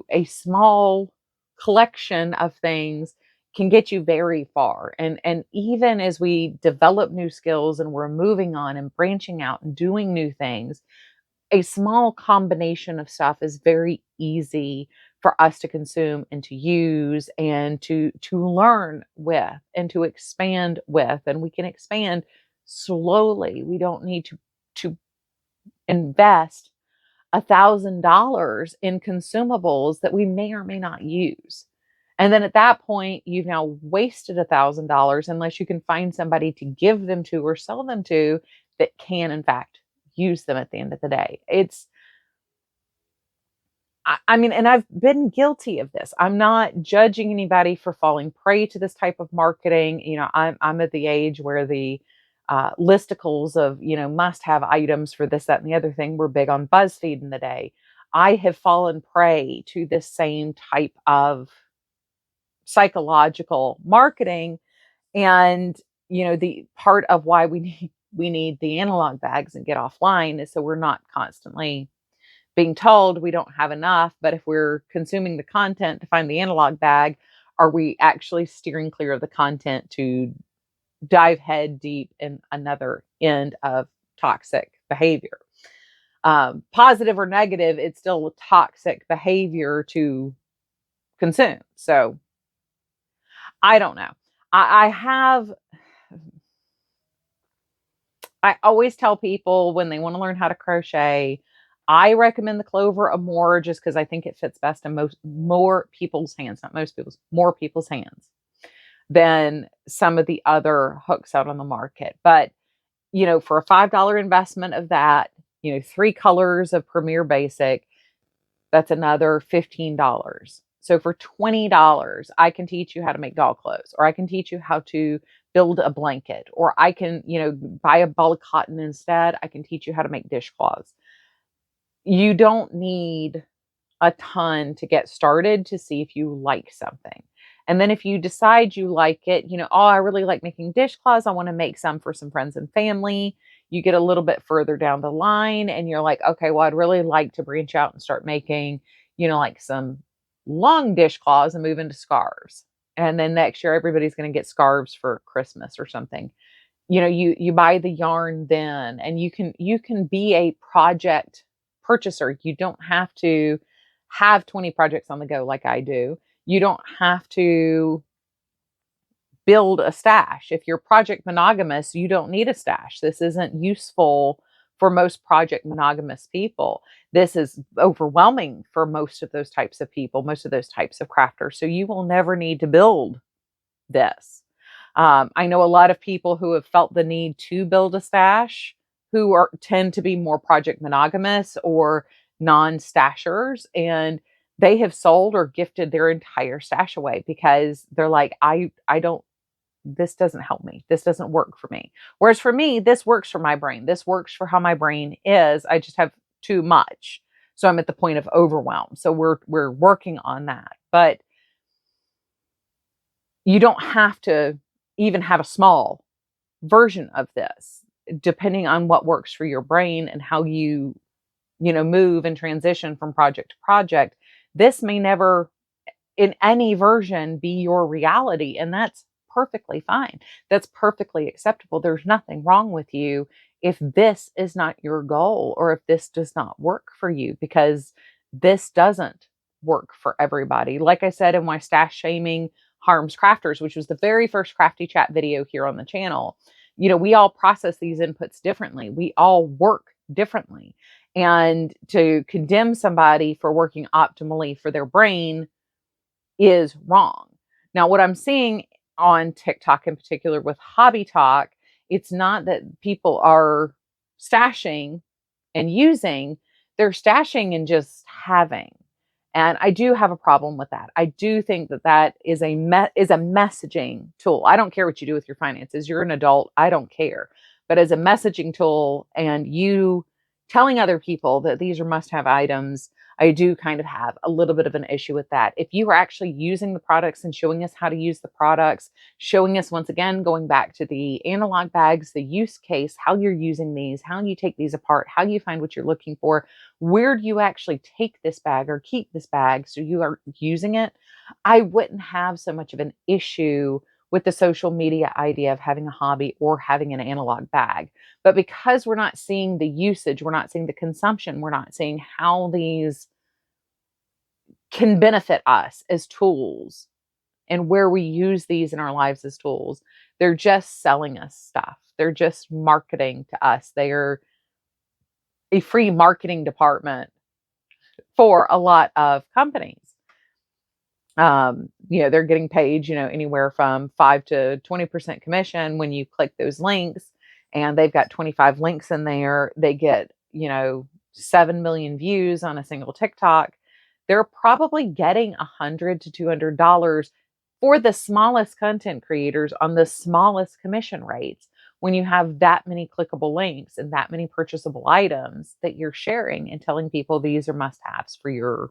A small collection of things can get you very far. And even as we develop new skills and we're moving on and branching out and doing new things, a small combination of stuff is very easy for us to consume and to use and to learn with and to expand with. And we can expand slowly. We don't need to invest $1,000 in consumables that we may or may not use. And then at that point, you've now wasted $1,000 unless you can find somebody to give them to or sell them to that can, in fact, use them at the end of the day. I mean, and I've been guilty of this. I'm not judging anybody for falling prey to this type of marketing. I'm at the age where the listicles of, must have items for this, that, and the other thing were big on BuzzFeed in the day. I have fallen prey to this same type of psychological marketing. And, the part of why we need the analog bags and get offline is so we're not constantly being told we don't have enough. But if we're consuming the content to find the analog bag, are we actually steering clear of the content to dive head deep in another end of toxic behavior? Positive or negative, it's still toxic behavior to consume. So I don't know. I always tell people when they want to learn how to crochet, I recommend the Clover Amore just because I think it fits best in more people's hands, not most people's, more people's hands than some of the other hooks out on the market. But, for a $5 investment of that, 3 colors of Premier Basic, that's another $15. So for $20, I can teach you how to make doll clothes, or I can teach you how to build a blanket, or I can, buy a ball of cotton instead. I can teach you how to make dishcloths. You don't need a ton to get started to see if you like something. And then if you decide you like it, oh, I really like making dishcloths, I want to make some for some friends and family. You get a little bit further down the line and you're like, okay, well, I'd really like to branch out and start making, like some long dishcloths and move into scarves. And then next year, everybody's going to get scarves for Christmas or something. You buy the yarn then, and you can be a project purchaser. You don't have to have 20 projects on the go like I do. You don't have to build a stash. If you're project monogamous, you don't need a stash. This isn't useful for most project monogamous people. This is overwhelming for most of those types of people, most of those types of crafters. So you will never need to build this. I know a lot of people who have felt the need to build a stash who tend to be more project monogamous or non-stashers, and they have sold or gifted their entire stash away because they're like, I don't, this doesn't help me. This doesn't work for me. Whereas for me, this works for my brain. This works for how my brain is. I just have too much. So I'm at the point of overwhelm. So we're working on that. But you don't have to even have a small version of this, depending on what works for your brain and how you move and transition from project to project. This may never in any version be your reality, and that's perfectly fine. That's perfectly acceptable. There's nothing wrong with you if this is not your goal or if this does not work for you, because this doesn't work for everybody. Like I said in my stash shaming harms crafters, which was the very first crafty chat video here on the channel, we all process these inputs differently. We all work differently. And to condemn somebody for working optimally for their brain is wrong. Now, what I'm seeing on TikTok in particular with Hobby-Tok, it's not that people are stashing and using, they're stashing and just having. And I do have a problem with that. I do think that that is a messaging tool. I don't care what you do with your finances. You're an adult. I don't care. But as a messaging tool and you telling other people that these are must-have items, I do kind of have a little bit of an issue with that. If you are actually using the products and showing us how to use the products, showing us once again, going back to the analog bags, the use case, how you're using these, how you take these apart, how you find what you're looking for, where do you actually take this bag or keep this bag so you are using it, I wouldn't have so much of an issue with the social media idea of having a hobby or having an analog bag. But because we're not seeing the usage, we're not seeing the consumption, we're not seeing how these can benefit us as tools and where we use these in our lives as tools, they're just selling us stuff. They're just marketing to us. They are a free marketing department for a lot of companies. They're getting paid, anywhere from 5 to 20% commission when you click those links, and they've got 25 links in there. They get, 7 million views on a single TikTok. They're probably getting $100 to $200 for the smallest content creators on the smallest commission rates when you have that many clickable links and that many purchasable items that you're sharing and telling people these are must-haves for your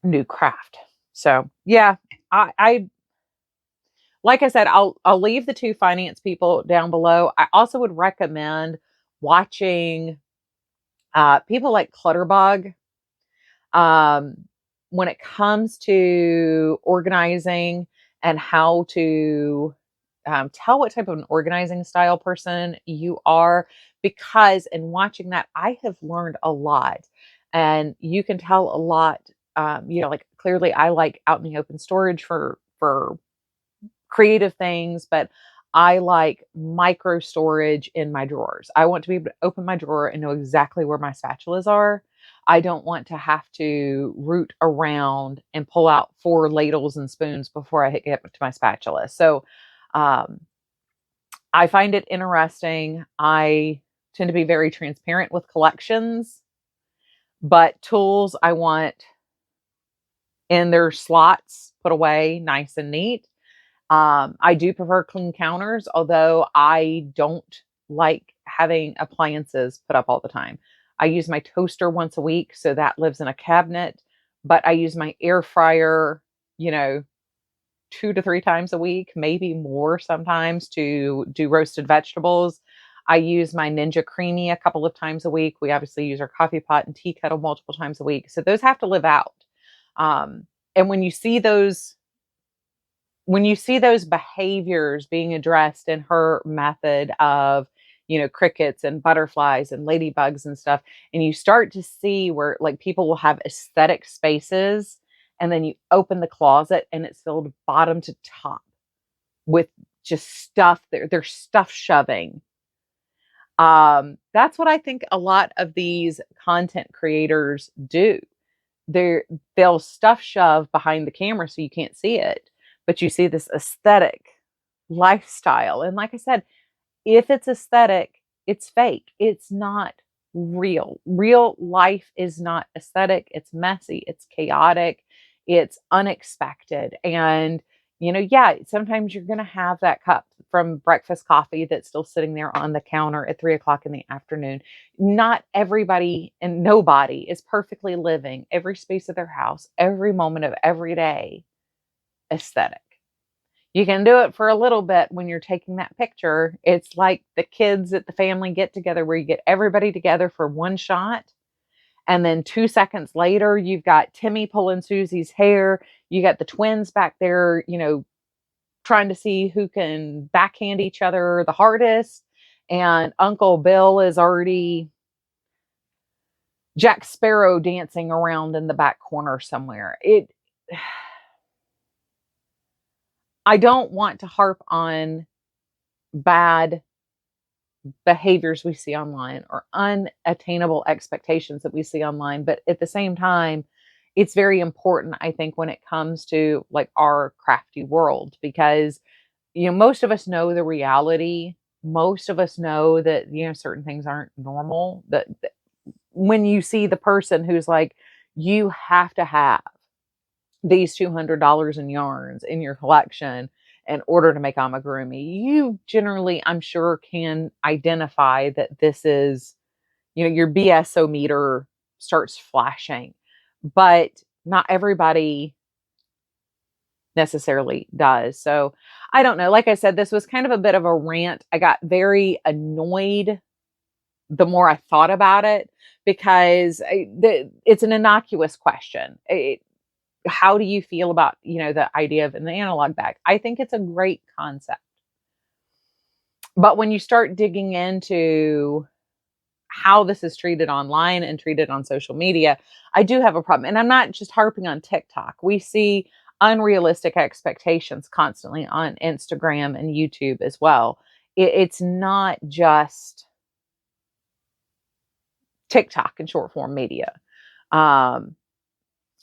new craft. So yeah, I like I said, I'll leave the two finance people down below. I also would recommend watching people like Clutterbug. When it comes to organizing and how to tell what type of an organizing style person you are, because in watching that, I have learned a lot. And you can tell a lot, like clearly I like out in the open storage for creative things, but I like micro storage in my drawers. I want to be able to open my drawer and know exactly where my spatulas are. I don't want to have to root around and pull out 4 ladles and spoons before I get to my spatula. So um, I find it interesting. I tend to be very transparent with collections, but tools I want in their slots put away nice and neat. I do prefer clean counters, although I don't like having appliances put up all the time. I use my toaster once a week, so that lives in a cabinet, but I use my air fryer, 2 to 3 times a week, maybe more sometimes, to do roasted vegetables. I use my Ninja Creamy a couple of times a week. We obviously use our coffee pot and tea kettle multiple times a week. So those have to live out. And when you see those behaviors being addressed in her method of, crickets and butterflies and ladybugs and stuff, and you start to see where like people will have aesthetic spaces, and then you open the closet and it's filled bottom to top with just stuff. They're stuff shoving. That's what I think a lot of these content creators do. They'll stuff shove behind the camera so you can't see it, but you see this aesthetic lifestyle. And like I said, if it's aesthetic, it's fake. It's not real. Real life is not aesthetic. It's messy. It's chaotic. It's unexpected. And, yeah, sometimes you're going to have that cup from breakfast coffee that's still sitting there on the counter at 3 o'clock in the afternoon. Not everybody and nobody is perfectly living every space of their house, every moment of every day aesthetic. You can do it for a little bit when you're taking that picture. It's like the kids at the family get together where you get everybody together for one shot. And then 2 seconds later, you've got Timmy pulling Susie's hair. You got the twins back there, trying to see who can backhand each other the hardest. And Uncle Bill is already Jack Sparrow dancing around in the back corner somewhere. I don't want to harp on bad behaviors we see online or unattainable expectations that we see online, but at the same time, it's very important, I think, when it comes to like our crafty world, because most of us know the reality. Most of us know that certain things aren't normal. That when you see the person who's like, you have to have these $200 in yarns in your collection in order to make amigurumi, you generally, I'm sure, can identify that this is, your BSO meter starts flashing. But not everybody necessarily does. So I don't know. Like I said, this was kind of a bit of a rant. I got very annoyed the more I thought about it, because it's an innocuous question. How do you feel about, the idea of an analog bag? I think it's a great concept. But when you start digging into how this is treated online and treated on social media, I do have a problem. And I'm not just harping on TikTok. We see unrealistic expectations constantly on Instagram and YouTube as well. It's not just TikTok and short form media. Um,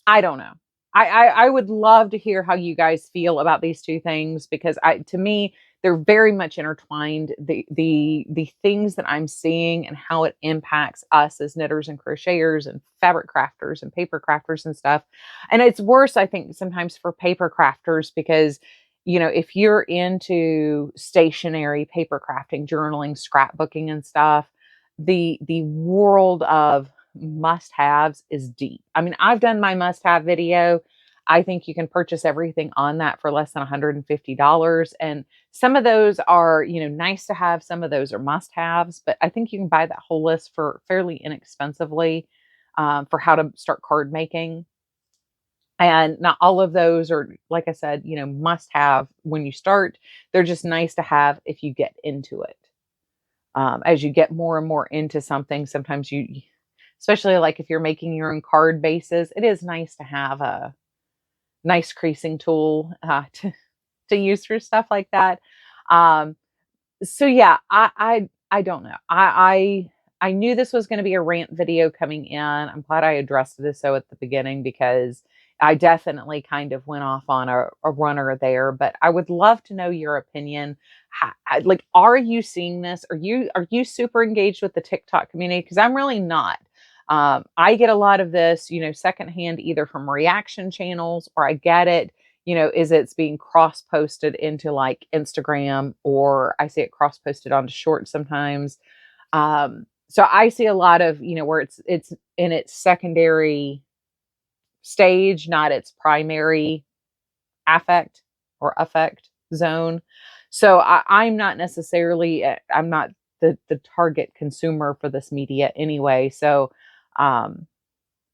I don't know. I would love to hear how you guys feel about these two things, because to me they're very much intertwined. The things that I'm seeing and how it impacts us as knitters and crocheters and fabric crafters and paper crafters and stuff. And it's worse, I think, sometimes for paper crafters, because if you're into stationary paper crafting, journaling, scrapbooking and stuff, the world of must-haves is deep. I mean, I've done my must-have video. I think you can purchase everything on that for less than $150. And some of those are, nice to have. Some of those are must-haves, but I think you can buy that whole list for fairly inexpensively, for how to start card making. And not all of those are, like I said, must-have when you start. They're just nice to have if you get into it. As you get more and more into something, sometimes especially like if you're making your own card bases, it is nice to have a nice creasing tool to use for stuff like that. Um, so yeah, I don't know. I knew this was going to be a rant video coming in. I'm glad I addressed this so at the beginning, because I definitely kind of went off on a runner there. But I would love to know your opinion. Like, are you seeing this? Are you super engaged with the TikTok community? Because I'm really not. I get a lot of this, secondhand, either from reaction channels, or I get it, is it's being cross posted into like Instagram, or I see it cross posted onto shorts sometimes. So I see a lot of, where it's in its secondary stage, not its primary affect or affect zone. So I'm not necessarily, I'm not the target consumer for this media anyway. So,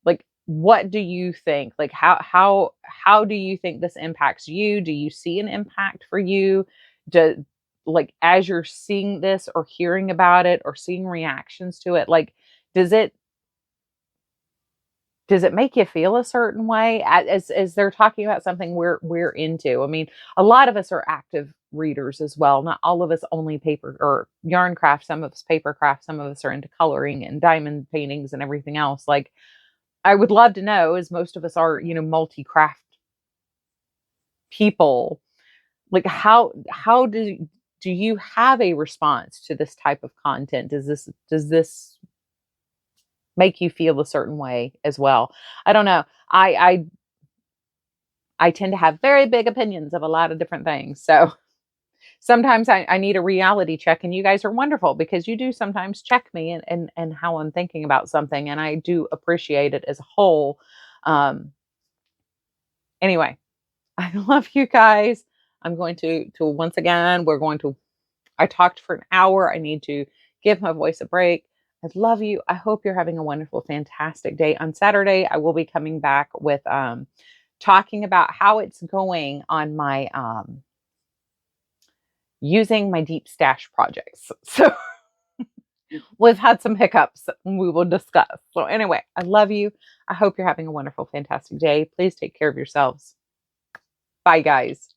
like, what do you think? Like, how do you think this impacts you? Do you see an impact for you? Like, as you're seeing this or hearing about it or seeing reactions to it, like, does it make you feel a certain way as they're talking about something we're into? I mean, a lot of us are active readers as well. Not all of us only paper or yarn craft. Some of us paper craft. Some of us are into coloring and diamond paintings and everything else. Like, I would love to know, as most of us are, multi-craft people, like, how do you have a response to this type of content? Does this make you feel a certain way as well? I don't know. I tend to have very big opinions of a lot of different things. So sometimes I need a reality check, and you guys are wonderful, because you do sometimes check me and how I'm thinking about something. And I do appreciate it as a whole. Anyway, I love you guys. I'm going to once again, I talked for an hour. I need to give my voice a break. I love you. I hope you're having a wonderful, fantastic day. On Saturday, I will be coming back with talking about how it's going on my using my deep stash projects. So we've had some hiccups we will discuss. So anyway, I love you. I hope you're having a wonderful, fantastic day. Please take care of yourselves. Bye, guys.